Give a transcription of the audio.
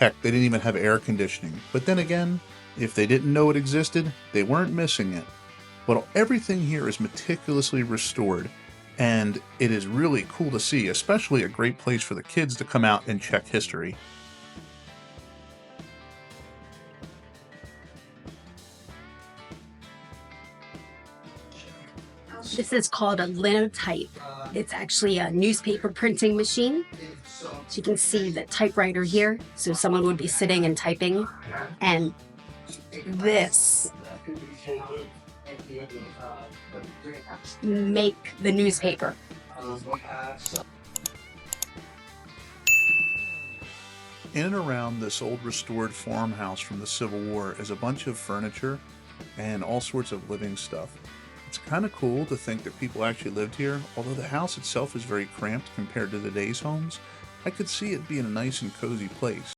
Heck, they didn't even have air conditioning. But then again, if they didn't know it existed, they weren't missing it. But everything here is meticulously restored, and it is really cool to see, especially a great place for the kids to come out and check history. This is called a Linotype. It's actually a newspaper printing machine. So you can see the typewriter here. So someone would be sitting and typing, and this make the newspaper. In and around this old restored farmhouse from the Civil War is a bunch of furniture and all sorts of living stuff. It's kind of cool to think that people actually lived here. Although the house itself is very cramped compared to today's homes, I could see it being a nice and cozy place.